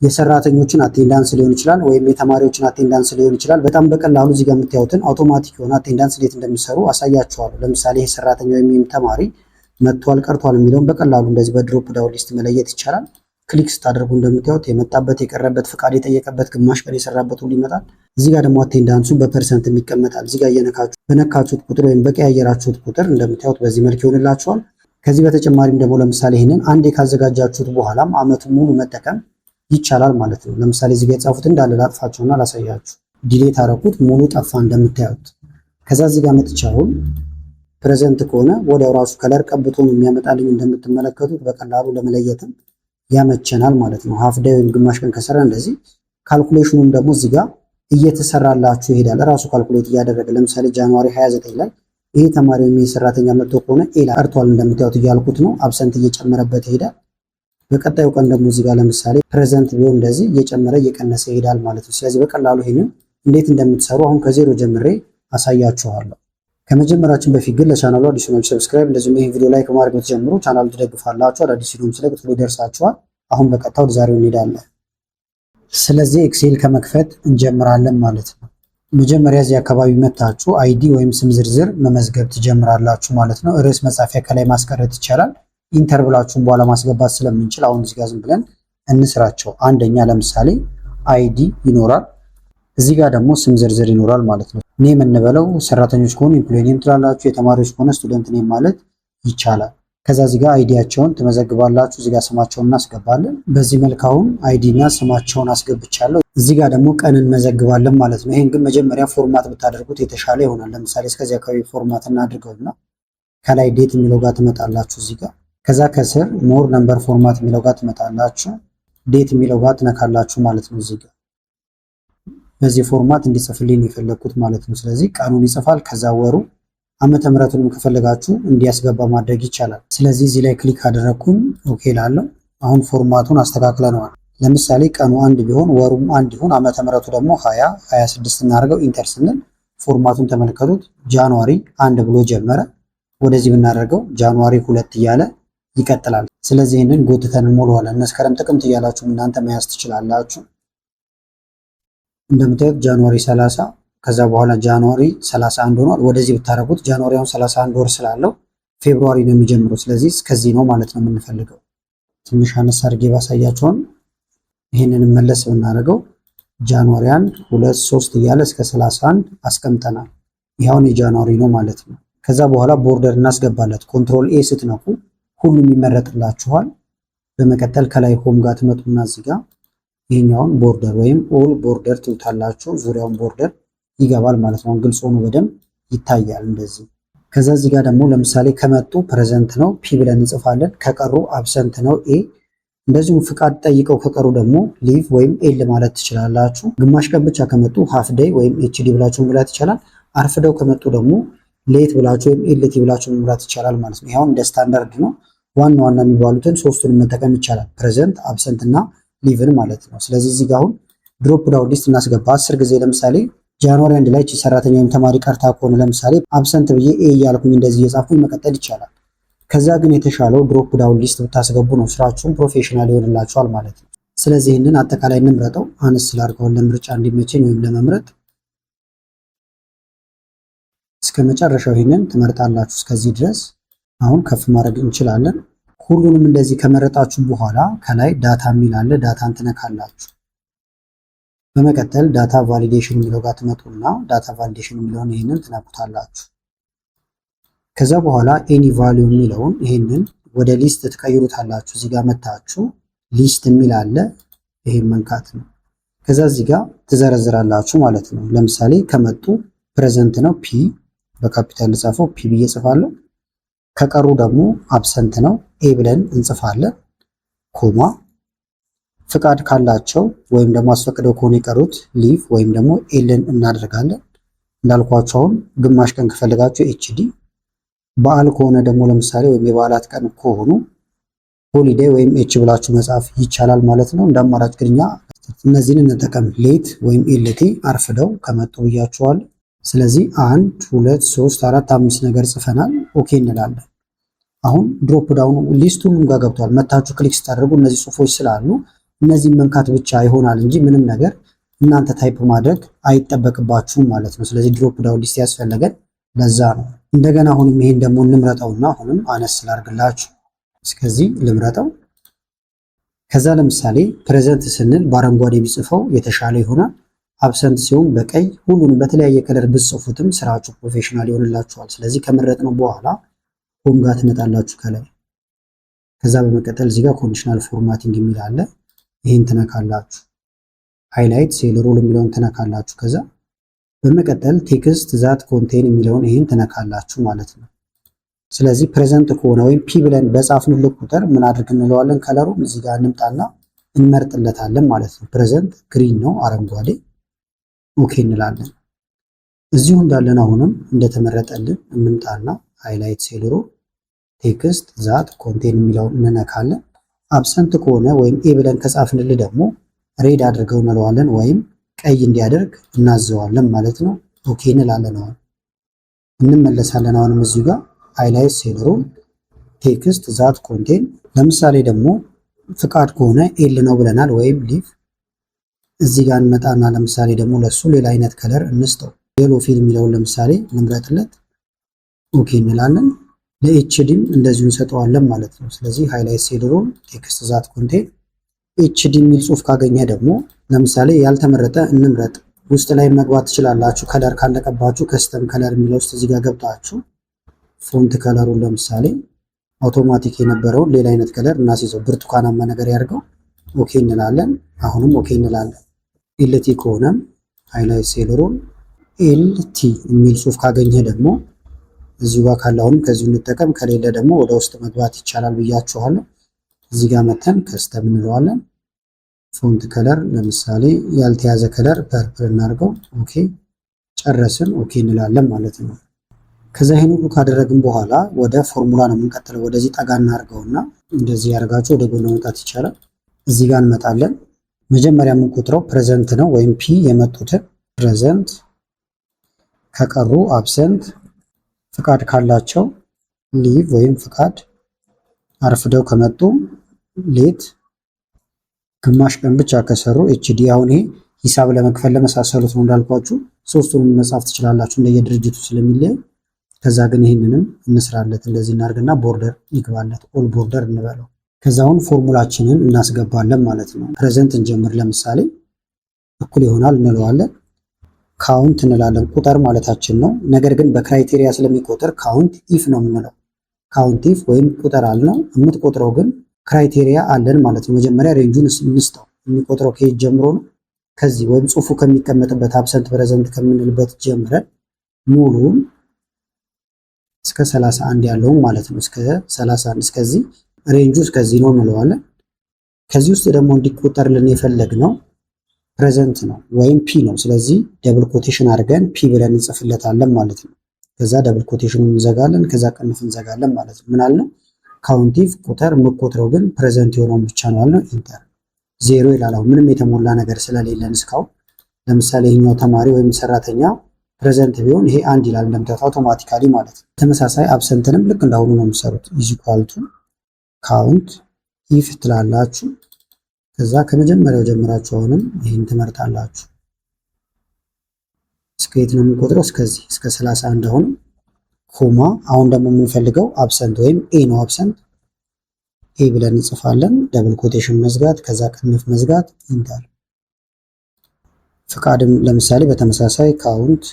የሰራተኞችን አቴንዳንስ ሊሆን ይችላል ወይም የተማሪዎችን አቴንዳንስ ሊሆን ይችላል። በጣም በቀላሉ እዚህ ጋር የምታዩትን አውቶማቲክ የሆነ አቴንዳንስ እንዴት እንደሚሰሩ አሳያችኋለሁ። ለምሳሌ ይሄ ሰራተኛ ወይም ተማሪ መጥቷል ቀርቷል የሚለውን በቀላሉ እንደዚህ በድሮፕ ዳውን ሊስት መለየት ይቻላል። ክሊክ ስታደርጉ እንደምታዩት የመጣበት የቀረበት ፍቃድ የጠየቀበት ግማሽ ቀን የሰራበት ሁሉ ይመጣል። እዚህ ጋር ደግሞ አቴንዳንሱ በፐርሰንት ይቀመጣል። እዚህ ጋር በነካችሁት ቁጥር ወይም በቀያየራችሁት ቁጥር እንደምታዩት በዚህ መልክ ይሆንላችኋል። ከዚህ በተጨማሪም ደግሞ ለምሳሌ ይህንን አንዴ ካዘጋጃችሁት በኋላም አመቱን ሙሉ መጠቀም ይቻላል ማለት ነው። ለምሳሌ እዚህ ጋር የጻፉት እንዳለ ላጥፋቸውና ላሳያችሁ። ዲሌት አረኩት፣ ሙሉ ጠፋ እንደምታዩት። ከዛ እዚህ ጋር መጥቻውን ፕሬዘንት ከሆነ ወዲያው ራሱ ከለር ቀብቶ ነው የሚያመጣልኝ። እንደምትመለከቱት በቀላሉ ለመለየትም ያመቸናል ማለት ነው። ሀፍ ዴይ ወይም ግማሽ ቀን ከሰራ እንደዚህ። ካልኩሌሽኑም ደግሞ እዚህ ጋር እየተሰራላችሁ ይሄዳል ራሱ ካልኩሌት እያደረገ። ለምሳሌ ጃንዋሪ 29 ላይ ይሄ ተማሪ ወይም ሰራተኛ መጥቶ ከሆነ ኤላ ቀርቷል እንደምታዩት እያልኩት ነው። አብሰንት እየጨመረበት ይሄዳል። በቀጣዩ ቀን ደግሞ እዚህ ጋር ለምሳሌ ፕሬዘንት ቢሆን እንደዚህ እየጨመረ እየቀነሰ ይሄዳል ማለት ነው። ስለዚህ በቀላሉ ይሄንን እንዴት እንደምትሰሩ አሁን ከዜሮ ጀምሬ አሳያችኋለሁ። ከመጀመራችን በፊት ግን ለቻናሉ አዲስ ሆናችሁ ሰብስክራይብ፣ እንደዚሁም ይሄን ቪዲዮ ላይክ ማድረግ ብትጀምሩ ቻናሉ ትደግፋላችሁ። አዳዲስ ቪዲዮም ስለቅ ቶሎ ይደርሳችኋል። አሁን በቀጥታ ወደ ዛሬው እንሄዳለን። ስለዚህ ኤክሴል ከመክፈት እንጀምራለን ማለት ነው። መጀመሪያ እዚህ አካባቢ መታችሁ አይዲ ወይም ስም ዝርዝር መመዝገብ ትጀምራላችሁ ማለት ነው። ርዕስ መጻፊያ ከላይ ማስቀረት ይቻላል። ኢንተር ብላችሁን በኋላ ማስገባት ስለምንችል አሁን እዚህ ጋር ዝም ብለን እንስራቸው። አንደኛ ለምሳሌ አይዲ ይኖራል፣ እዚህ ጋር ደግሞ ስም ዝርዝር ይኖራል ማለት ነው። ኔም እንበለው። ሰራተኞች ከሆኑ ኤምፕሎይ ኔም ትላላችሁ፣ የተማሪዎች ከሆነ ስቱደንት ኔም ማለት ይቻላል። ከዛ እዚህ ጋር አይዲያቸውን ትመዘግባላችሁ። እዚህ ጋር ስማቸውን እናስገባለን። በዚህ መልክ አሁን አይዲ እና ስማቸውን አስገብቻለሁ። እዚህ ጋር ደግሞ ቀን እንመዘግባለን ማለት ነው። ይሄን ግን መጀመሪያ ፎርማት ብታደርጉት የተሻለ ይሆናል። ለምሳሌ እስከዚህ አካባቢ ፎርማት እናድርገውና ከላይ ዴት የሚለው ጋር ትመጣላችሁ እዚህ ጋር። ከዛ ከስር ሞር ነምበር ፎርማት የሚለው ጋር ትመጣላችሁ። ዴት የሚለው ጋር ትነካላችሁ ማለት ነው። እዚህ ጋር በዚህ ፎርማት እንዲጽፍልኝ የፈለኩት ማለት ነው። ስለዚህ ቀኑን ይጽፋል። ከዛ ወሩ ዓመተ ምሕረቱንም ከፈለጋችሁ እንዲያስገባ ማድረግ ይቻላል። ስለዚህ እዚህ ላይ ክሊክ አደረኩኝ፣ ኦኬ ላለው። አሁን ፎርማቱን አስተካክለነዋል። ለምሳሌ ቀኑ አንድ ቢሆን ወሩም አንድ ይሁን፣ ዓመተ ምሕረቱ ደግሞ 2026 እናደርገው። ኢንተር ስንል ፎርማቱን ተመልከቱት። ጃንዋሪ 1 ብሎ ጀመረ። ወደዚህ ብናደርገው ጃንዋሪ 2 እያለ ይቀጥላል። ስለዚህ ይህንን ጎትተን እንሞላዋለን። መስከረም ጥቅምት እያላችሁ እናንተ መያዝ ትችላላችሁ። እንደምታዩት ጃንዋሪ 30 ከዛ በኋላ ጃንዋሪ 31 ሆኗል። ወደዚህ ብታረጉት ጃንዋሪ አሁን 31 ወር ስላለው ፌብሩዋሪ ነው የሚጀምረው። ስለዚህ እስከዚህ ነው ማለት ነው የምንፈልገው። ትንሽ አነስ አድርጌ ባሳያቸውን ይህንን መለስ ብናደርገው ጃንዋሪ 1 2 3 እያለ እስከ 31 አስቀምጠናል። ይኸውን የጃንዋሪ ነው ማለት ነው። ከዛ በኋላ ቦርደር እናስገባለት። ኮንትሮል ኤ ስትነኩ ሁሉም ይመረጥላችኋል። በመቀጠል ከላይ ሆም ጋር ትመጡና እዚህ ጋር ይሄኛውን ቦርደር ወይም ኦል ቦርደር ትውታላችሁ። ዙሪያውን ቦርደር ይገባል ማለት ነው። ግልጽ ሆኖ በደንብ ይታያል እንደዚህ። ከዛ እዚህ ጋር ደግሞ ለምሳሌ ከመጡ ፕሬዘንት ነው ፒ ብለን እንጽፋለን። ከቀሩ አብሰንት ነው ኤ። እንደዚሁም ፍቃድ ጠይቀው ከቀሩ ደግሞ ሊቭ ወይም ኤል ማለት ትችላላችሁ። ግማሽ ቀን ብቻ ከመጡ ሃፍ ዴይ ወይም ኤችዲ ብላችሁ መሙላት ይቻላል። አርፍደው ከመጡ ደግሞ ሌት ብላችሁ ወይም ኤልቲ ብላችሁ መሙላት ይቻላል ማለት ነው። ይሄው እንደ ስታንዳርድ ነው። ዋና ዋና የሚባሉትን ሶስቱን መጠቀም ይቻላል። ፕሬዘንት፣ አብሰንት እና ሊቭን ማለት ነው። ስለዚህ እዚህ ጋር አሁን ድሮፕ ዳውን ሊስት እናስገባ 10 ጊዜ። ለምሳሌ ጃንዋሪ 1 ላይ ሰራተኛ ወይም ተማሪ ቀርታ ከሆነ ለምሳሌ አብሰንት ብዬ ኤ እያልኩኝ እንደዚህ እየጻፍኩኝ መቀጠል ይቻላል። ከዛ ግን የተሻለው ድሮፕ ዳውን ሊስት ብታስገቡ ነው። ስራችሁን ፕሮፌሽናል ይሆንላችኋል ማለት ነው። ስለዚህ ይህንን አጠቃላይ እንምረጠው። አነስ ስላድርገውን ለምርጫ እንዲመቸኝ ወይም ለመምረጥ እስከ መጨረሻው ይህንን ትመርጣላችሁ እስከዚህ ድረስ። አሁን ከፍ ማድረግ እንችላለን። ሁሉንም እንደዚህ ከመረጣችሁ በኋላ ከላይ ዳታ የሚል አለ። ዳታን ትነካላችሁ። በመቀጠል ዳታ ቫሊዴሽን የሚለው ጋር ትመጡና ዳታ ቫሊዴሽን የሚለውን ይህንን ትነኩታላችሁ። ከዛ በኋላ ኤኒ ቫሊዩ የሚለውን ይህንን ወደ ሊስት ትቀይሩታላችሁ። እዚህ ጋር መታችሁ ሊስት የሚል አለ። ይሄን መንካት ነው። ከዛ እዚህ ጋር ትዘረዝራላችሁ ማለት ነው። ለምሳሌ ከመጡ ፕሬዘንት ነው ፒ በካፒታል ልጻፈው ፒ ብዬ ጽፋለሁ። ከቀሩ ደግሞ አብሰንት ነው ኤ ብለን እንጽፋለን። ኮማ ፍቃድ ካላቸው ወይም ደግሞ አስፈቅደው ከሆነ የቀሩት ሊቭ ወይም ደግሞ ኤልን እናደርጋለን። እንዳልኳቸው አሁን ግማሽ ቀን ከፈለጋችሁ ኤችዲ፣ በዓል ከሆነ ደግሞ ለምሳሌ ወይም የበዓላት ቀን ከሆኑ ሆሊዴይ ወይም ኤች ብላችሁ መጻፍ ይቻላል ማለት ነው። እንደ አማራጭ ግን እኛ እነዚህን እንጠቀም። ሌት ወይም ኤልቲ አርፍደው ከመጡ ብያችኋል። ስለዚህ 1 2 3 4 5 ነገር ጽፈናል። ኦኬ እንላለን። አሁን ድሮፕ ዳውን ሊስት ሁሉም ጋር ገብቷል። መታችሁ ክሊክ ስታደርጉ እነዚህ ጽሁፎች ስላሉ እነዚህን መንካት ብቻ ይሆናል እንጂ ምንም ነገር እናንተ ታይፕ ማድረግ አይጠበቅባችሁም ማለት ነው። ስለዚህ ድሮፕ ዳውን ሊስት ያስፈለገን ለዛ ነው። እንደገና አሁንም ይሄን ደግሞ እንምረጠውና አሁንም አነስ ላድርግላችሁ፣ እስከዚህ ልምረጠው። ከዛ ለምሳሌ ፕሬዘንት ስንል በአረንጓዴ ቢጽፈው የተሻለ ይሆናል። አብሰንት ሲሆን በቀይ ሁሉንም በተለያየ ከለር ብጽፉትም ስራችሁ ፕሮፌሽናል ይሆንላችኋል። ስለዚህ ከመረጥነው በኋላ ሆም ጋር ትመጣላችሁ ከላይ። ከዛ በመቀጠል እዚህ ጋር ኮንዲሽናል ፎርማቲንግ የሚል አለ። ይህን ትነካላችሁ። ሃይላይት ሴል ሩል የሚለውን ትነካላችሁ። ከዛ በመቀጠል ቴክስት ዛት ኮንቴን የሚለውን ይህን ትነካላችሁ ማለት ነው። ስለዚህ ፕሬዘንት ከሆነ ወይም ፒ ብለን በጻፍንልህ ቁጥር ምን አድርግ እንለዋለን? ከለሩን እዚህ ጋር እንምጣና እንመርጥለታለን ማለት ነው። ፕሬዘንት ግሪን ነው አረንጓዴ፣ ኦኬ እንላለን። እዚሁ እንዳለን አሁንም እንደተመረጠልን እንምጣና ሃይላይት ሴል ሩል ቴክስት ዛት ኮንቴን የሚለውን እንነካለን። አብሰንት ከሆነ ወይም ኤ ብለን ከጻፍንልህ ደግሞ ሬድ አድርገው እንለዋለን ወይም ቀይ እንዲያደርግ እናዘዋለን ማለት ነው። ኦኬ እንላለን። አሁን እንመለሳለን። አሁንም እዚሁ ጋር ሃይላይት ሴል ሩል ቴክስት ዛት ኮንቴን፣ ለምሳሌ ደግሞ ፍቃድ ከሆነ ኤል ነው ብለናል ወይም ሊቭ። እዚህ ጋር እንመጣና ለምሳሌ ደግሞ ለሱ ሌላ አይነት ከለር እንስጠው። ዬሎ ፊል የሚለውን ለምሳሌ እንምረጥለት፣ ኦኬ እንላለን። ለኤችዲም እንደዚሁ እንሰጠዋለን ማለት ነው። ስለዚህ ሃይላይት ሴል ሩል ቴክስት ዛት ኮንቴን ኤችዲ የሚል ጽሑፍ ካገኘ ደግሞ ለምሳሌ ያልተመረጠ እንምረጥ። ውስጥ ላይ መግባት ትችላላችሁ። ከለር ካለቀባችሁ ከስተም ከለር የሚለው ውስጥ እዚህ ጋር ገብታችሁ ፎንት ከለሩን ለምሳሌ አውቶማቲክ የነበረውን ሌላ አይነት ከለር እናስይዘው፣ ብርቱካናማ ነገር ያድርገው። ኦኬ እንላለን። አሁንም ኦኬ እንላለን። ኤልቲ ከሆነም ሃይላይት ሴል ሩል ኤልቲ የሚል ጽሑፍ ካገኘ ደግሞ እዚሁ ጋር ካለ አሁንም ከዚሁ እንጠቀም፣ ከሌለ ደግሞ ወደ ውስጥ መግባት ይቻላል ብያችኋለሁ። እዚህ ጋር መተን ከስተም እንለዋለን። ፎንት ከለር ለምሳሌ ያልተያዘ ከለር ፐርፕል እናድርገው። ኦኬ ጨረስን። ኦኬ እንላለን ማለት ነው። ከዛ ይሄን ሁሉ ካደረግን በኋላ ወደ ፎርሙላ ነው የምንቀጥለው። ወደዚህ ጠጋ እናድርገውና እንደዚህ ያደርጋችሁ ወደ ጎን መውጣት ይቻላል። እዚህ ጋር እንመጣለን። መጀመሪያ የምንቆጥረው ፕሬዘንት ነው ወይም ፒ የመጡትን ፕሬዘንት፣ ከቀሩ አብሰንት፣ ፍቃድ ካላቸው ሊቭ ወይም ፍቃድ፣ አርፍደው ከመጡ ሌት፣ ግማሽ ቀን ብቻ ከሰሩ ኤችዲ። አሁን ይሄ ሂሳብ ለመክፈል ለመሳሰሉት ነው እንዳልኳችሁ። ሶስቱንም መጻፍ ትችላላችሁ እንደየድርጅቱ ስለሚለያይ። ከዛ ግን ይህንንም እንስራለት። እንደዚህ እናርግና ቦርደር ይግባለት፣ ኦል ቦርደር እንበለው። ከዛ አሁን ፎርሙላችንን እናስገባለን ማለት ነው። ፕሬዘንት እንጀምር። ለምሳሌ እኩል ይሆናል እንለዋለን። ካውንት እንላለን፣ ቁጥር ማለታችን ነው። ነገር ግን በክራይቴሪያ ስለሚቆጥር ካውንት ኢፍ ነው የምንለው። ካውንት ኢፍ ወይም ቁጥር አልነው። የምትቆጥረው ግን ክራይቴሪያ አለን ማለት ነው። መጀመሪያ ሬንጁን እንስጠው። የሚቆጥረው ከየት ጀምሮ ነው? ከዚህ ወይም ጽሑፉ ከሚቀመጥበት አብሰንት ፕሬዘንት ከምንልበት ጀምረን ሙሉውን እስከ 31 ያለውን ማለት ነው። እስከ 31 እስከዚህ ሬንጁ እስከዚህ ነው እንለዋለን። ከዚህ ውስጥ ደግሞ እንዲቆጠርልን የፈለግነው ፕሬዘንት ነው ወይም ፒ ነው። ስለዚህ ደብል ኮቴሽን አድርገን ፒ ብለን እንጽፍለታለን ማለት ነው። ከዛ ደብል ኮቴሽኑን እንዘጋለን። ከዛ ቅንፍ እንዘጋለን ማለት ነው። ምን አልነው? ካውንቲቭ ቁጥር፣ የምቆጥረው ግን ፕሬዘንት የሆነውን ብቻ ነው አልነው። ኢንተር። ዜሮ ይላል። አሁን ምንም የተሞላ ነገር ስለሌለን እስካሁን። ለምሳሌ ይሄኛው ተማሪ ወይም ሰራተኛ ፕሬዘንት ቢሆን ይሄ አንድ ይላል እንደምታዩት አውቶማቲካሊ ማለት ነው። ተመሳሳይ አብሰንትንም ልክ እንዳሁኑ ነው የምሰሩት። ኢዝ ኢኳል ቱ ካውንት ኢፍ ትላላችሁ። ከዛ ከመጀመሪያው ጀምራችሁ አሁንም ይህን ትመርጣላችሁ። እስከ የት ነው የምንቆጥረው? እስከዚህ እስከ 31 አሁንም ኮማ። አሁን ደግሞ የምንፈልገው አብሰንት ወይም ኤ ነው። አብሰንት ኤ ብለን እንጽፋለን። ደብል ኮቴሽን መዝጋት፣ ከዛ ቅንፍ መዝጋት፣ ኢንተር። ፍቃድም ለምሳሌ በተመሳሳይ ካውንት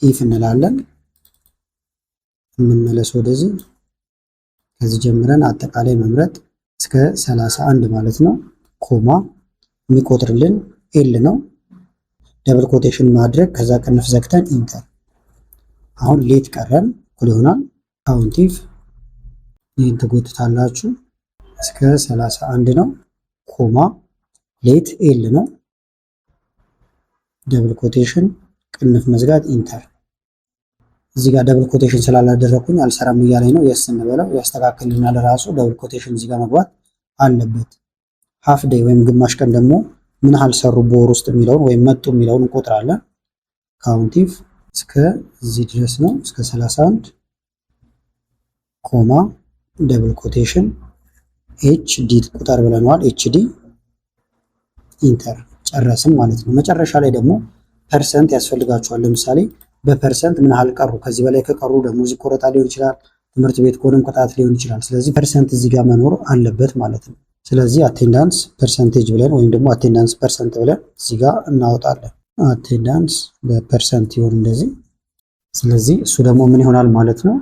ኢፍ እንላለን። እንመለስ ወደዚህ። ከዚህ ጀምረን አጠቃላይ መምረጥ እስከ 31 ማለት ነው። ኮማ የሚቆጥርልን ኤል ነው። ደብል ኮቴሽን ማድረግ፣ ከዛ ቅንፍ ዘግተን ኢንተር። አሁን ሌት ቀረን፣ እኩል ይሆናል ካውንት ኢፍ። ይህን ትጎትታላችሁ እስከ 31 ነው። ኮማ ሌት ኤል ነው። ደብል ኮቴሽን ቅንፍ መዝጋት ኢንተር። እዚህ ጋር ደብል ኮቴሽን ስላላደረኩኝ አልሰራም እያለኝ ነው። የስ እንበለው፣ ያስተካክልናል ራሱ። ደብል ኮቴሽን እዚህ ጋር መግባት አለበት። ሃፍ ዴይ ወይም ግማሽ ቀን ደግሞ ምን ያህል ሰሩ በወር ውስጥ የሚለውን ወይም መጡ የሚለውን እንቆጥራለን። ካውንት ኢፍ እስከ እዚህ ድረስ ነው፣ እስከ 31 ኮማ ደብል ኮቴሽን ኤች ዲ ቁጥር ብለነዋል። ኤች ዲ ኢንተር ጨረስን ማለት ነው። መጨረሻ ላይ ደግሞ ፐርሰንት ያስፈልጋቸዋል። ለምሳሌ በፐርሰንት ምን ያህል ቀሩ፣ ከዚህ በላይ ከቀሩ ደሞዝ ይቆረጣ ሊሆን ይችላል፣ ትምህርት ቤት ከሆነም ቅጣት ሊሆን ይችላል። ስለዚህ ፐርሰንት እዚህ ጋር መኖር አለበት ማለት ነው። ስለዚህ አቴንዳንስ ፐርሰንቴጅ ብለን ወይም ደግሞ አቴንዳንስ ፐርሰንት ብለን እዚህ ጋር እናወጣለን። አቴንዳንስ በፐርሰንት ይሆን እንደዚህ። ስለዚህ እሱ ደግሞ ምን ይሆናል ማለት ነው?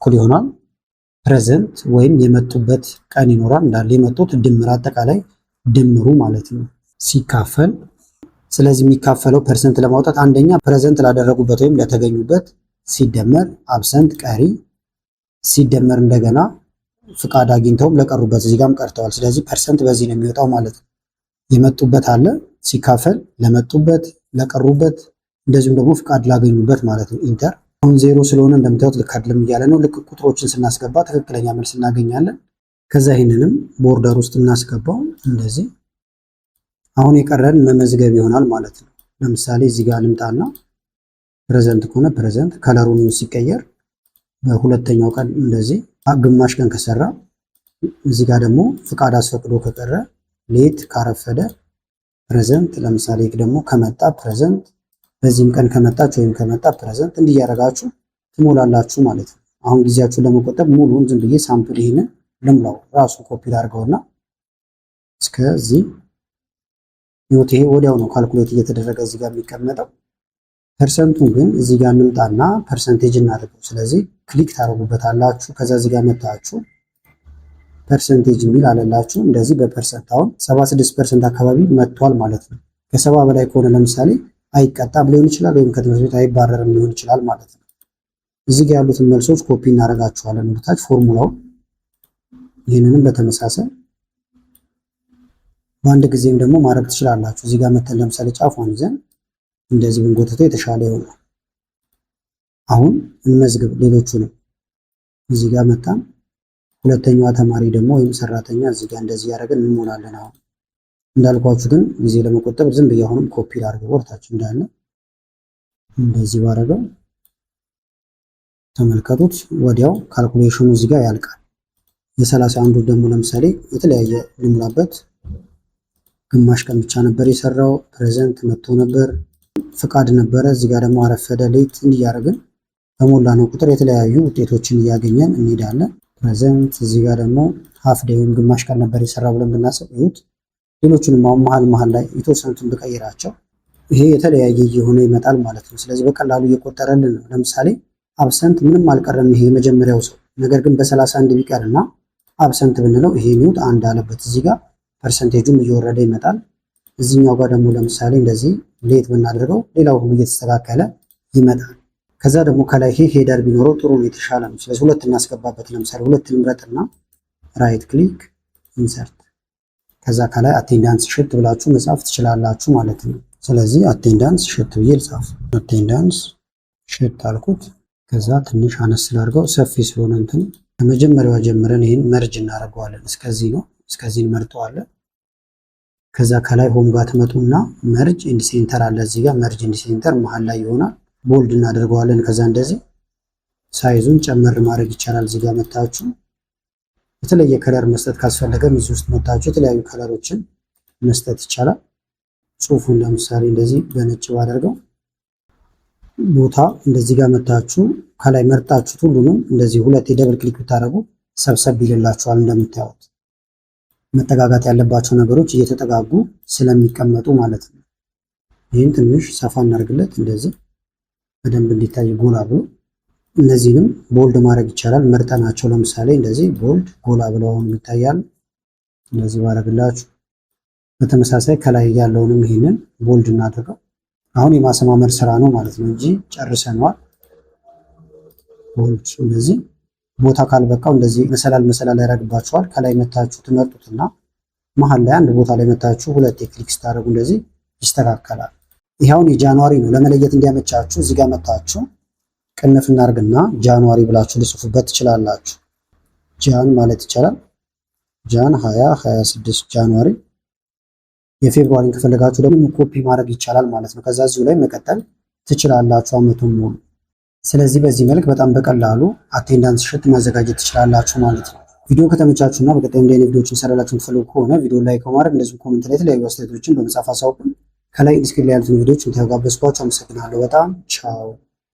እኩል ይሆናል ፕሬዘንት ወይም የመጡበት ቀን ይኖራል እንዳለ የመጡት ድምር አጠቃላይ ድምሩ ማለት ነው ሲካፈል። ስለዚህ የሚካፈለው ፐርሰንት ለማውጣት አንደኛ ፕሬዘንት ላደረጉበት ወይም ለተገኙበት ሲደመር አብሰንት ቀሪ ሲደመር እንደገና ፍቃድ አግኝተውም ለቀሩበት እዚህ ጋርም ቀርተዋል። ስለዚህ ፐርሰንት በዚህ ነው የሚወጣው ማለት ነው። የመጡበት አለ ሲካፈል ለመጡበት ለቀሩበት እንደዚሁም ደግሞ ፍቃድ ላገኙበት ማለት ነው። ኢንተር አሁን ዜሮ ስለሆነ እንደምታዩት ልክ አይደለም እያለ ነው። ልክ ቁጥሮችን ስናስገባ ትክክለኛ መልስ እናገኛለን። ከዛ ይህንንም ቦርደር ውስጥ እናስገባው እንደዚህ። አሁን የቀረን መመዝገብ ይሆናል ማለት ነው። ለምሳሌ እዚህ ጋር ልምጣና ፕሬዘንት ከሆነ ፕሬዘንት ከለሩን ሲቀየር በሁለተኛው ቀን እንደዚህ ግማሽ ቀን ከሰራ እዚህ ጋር ደግሞ ፍቃድ አስፈቅዶ ከቀረ ሌት ካረፈደ ፕሬዘንት ለምሳሌ ደግሞ ከመጣ ፕሬዘንት በዚህም ቀን ከመጣች ወይም ከመጣ ፕሬዘንት እንዲያረጋችሁ ትሞላላችሁ ማለት ነው። አሁን ጊዜያችሁን ለመቆጠብ ሙሉን ዝም ብዬ ሳምፕል ይሄንን ልምላው ራሱ ኮፒ አድርገውና እስከዚህ ይወት ይሄ ወዲያው ነው ካልኩሌት እየተደረገ እዚህ ጋር የሚቀመጠው። ፐርሰንቱን ግን እዚህ ጋር እንምጣና ፐርሰንቴጅ እናደርገው። ስለዚህ ክሊክ ታደርጉበታላችሁ። ከዛ እዚህ ጋር መጣችሁ ፐርሰንቴጅ የሚል አለላችሁ። እንደዚህ በፐርሰንት አሁን 76% አካባቢ መጥቷል ማለት ነው። ከሰባ በላይ ከሆነ ለምሳሌ አይቀጣም ሊሆን ይችላል፣ ወይም ከትምህርት ቤት አይባረርም ሊሆን ይችላል ማለት ነው። እዚህ ጋር ያሉትን መልሶች ኮፒ እናደርጋቸዋለን ወደታች ፎርሙላው። ይህንንም በተመሳሳይ በአንድ ጊዜም ደግሞ ማድረግ ትችላላችሁ። እዚህ ጋር መተን ለምሳሌ ጫፏን ይዘን እንደዚህ ብንጎትተው የተሻለ ይሆናል። አሁን እንመዝግብ ሌሎቹንም። እዚህ ጋር መጣን። ሁለተኛዋ ተማሪ ደግሞ ወይም ሰራተኛ እዚህ ጋር እንደዚህ ያደረግን እንሞላለን። አሁን እንዳልኳችሁ ግን ጊዜ ለመቆጠብ ዝም ብዬ አሁንም ኮፒ ላድርገው ወርታችሁ እንዳለ እንደዚህ ባደረገው ተመልከቱት። ወዲያው ካልኩሌሽኑ እዚህ ጋር ያልቃል። የ31 ደግሞ ለምሳሌ የተለያየ ልሙላበት። ግማሽ ቀን ብቻ ነበር የሰራው። ፕሬዘንት መጥቶ ነበር፣ ፍቃድ ነበረ። እዚህ ጋር ደግሞ አረፈደ፣ ሌት እንዲያደርግን በሞላ ነው ቁጥር የተለያዩ ውጤቶችን እያገኘን እንሄዳለን። ፕሬዘንት እዚህ ጋር ደግሞ ሀፍ ዴይ ወይም ግማሽ ቀን ነበር የሰራው ብለን ብናስብ ይሁት ሌሎቹንም አሁን መሀል ላይ የተወሰኑትን ብቀይራቸው ይሄ የተለያየ እየሆነ ይመጣል ማለት ነው። ስለዚህ በቀላሉ እየቆጠረልን ነው። ለምሳሌ አብሰንት ምንም አልቀረም ይሄ የመጀመሪያው ሰው። ነገር ግን በ31 ቢቀርና አብሰንት ብንለው ይሄ ኒውት አንድ አለበት። እዚህ ጋር ፐርሰንቴጁም እየወረደ ይመጣል። እዚህኛው ጋር ደግሞ ለምሳሌ እንደዚህ ሌት ብናደርገው ሌላው ሁሉ እየተስተካከለ ይመጣል። ከዛ ደግሞ ከላይ ይሄ ሄደር ቢኖረው ጥሩ ነው፣ የተሻለ ነው። ስለዚህ ሁለት እናስገባበት። ለምሳሌ ሁለት ልምረጥና ራይት ክሊክ ኢንሰርት፣ ከዛ ከላይ አቴንዳንስ ሽት ብላችሁ መጻፍ ትችላላችሁ ማለት ነው። ስለዚህ አቴንዳንስ ሽት ብዬ ልጻፍ። አቴንዳንስ ሽት አልኩት። ከዛ ትንሽ አነስ ላድርገው፣ ሰፊ ስለሆነ እንትን ከመጀመሪያዋ ጀምረን ይህን መርጅ እናደርገዋለን። እስከዚህ ነው፣ እስከዚህ እንመርጠዋለን። ከዛ ከላይ ሆም ጋር ትመጡና መርጅ ኢንድ ሴንተር አለ እዚህ ጋር መርጅ ኢንድ ሴንተር መሀል ላይ ይሆናል። ቦልድ እናደርገዋለን። ከዛ እንደዚህ ሳይዙን ጨመር ማድረግ ይቻላል። እዚህ ጋር መታችሁ የተለየ ከለር መስጠት ካስፈለገም እዚህ ውስጥ መታችሁ የተለያዩ ከለሮችን መስጠት ይቻላል። ጽሁፉን ለምሳሌ እንደዚህ በነጭ ባደርገው ቦታ እንደዚህ ጋር መታችሁ ከላይ መርጣችሁት ሁሉንም እንደዚህ ሁለት የደብል ክሊክ ብታደርጉ ሰብሰብ ይልላችኋል። እንደምታዩት መጠጋጋት ያለባቸው ነገሮች እየተጠጋጉ ስለሚቀመጡ ማለት ነው። ይህን ትንሽ ሰፋ እናደርግለት እንደዚህ በደንብ እንዲታይ ጎላ ብሎ። እነዚህንም ቦልድ ማድረግ ይቻላል መርጠናቸው። ለምሳሌ እንደዚህ ቦልድ ጎላ ብለው አሁን ይታያል። እንደዚህ ባደርግላችሁ በተመሳሳይ ከላይ ያለውንም ይሄንን ቦልድ እናድርገው። አሁን የማሰማመር ስራ ነው ማለት ነው እንጂ ጨርሰነዋል። ቦልድ እንደዚህ ቦታ ካልበቃው እንደዚህ መሰላል ያደርግባችኋል። ከላይ መታችሁ ትመርጡትና መሀል ላይ አንድ ቦታ ላይ መታችሁ ሁለት ክሊክ ስታደርጉ እንደዚህ ይስተካከላል። ይሄውን የጃንዋሪ ነው። ለመለየት እንዲያመቻችሁ እዚህ ጋር መታችሁ ቅንፍ እናርግና ጃንዋሪ ብላችሁ ልጽፉበት ትችላላችሁ። ጃን ማለት ይቻላል። ጃን 2026 ጃንዋሪ። የፌብሩዋሪን ከፈለጋችሁ ደግሞ ኮፒ ማድረግ ይቻላል ማለት ነው። ከዛ እዚሁ ላይ መቀጠል ትችላላችሁ አመቱን ሙሉ። ስለዚህ በዚህ መልክ በጣም በቀላሉ አቴንዳንስ ሽት ማዘጋጀት ትችላላችሁ ማለት ነው። ቪዲዮ ከተመቻችሁና በቀጣይ እንደ አይነት ቪዲዮዎችን ሰራላችሁ የምትፈልጉ ከሆነ ቪዲዮ ላይክ በማድረግ እንደዚሁም ኮሜንት ላይ የተለያዩ አስተያየቶችን በመጻፍ አሳውቁን። ከላይ ዲስክሪፕሽን ላይ ያሉትን ቪዲዮዎች እንተጋበዝኳችሁ። አመሰግናለሁ በጣም ቻው።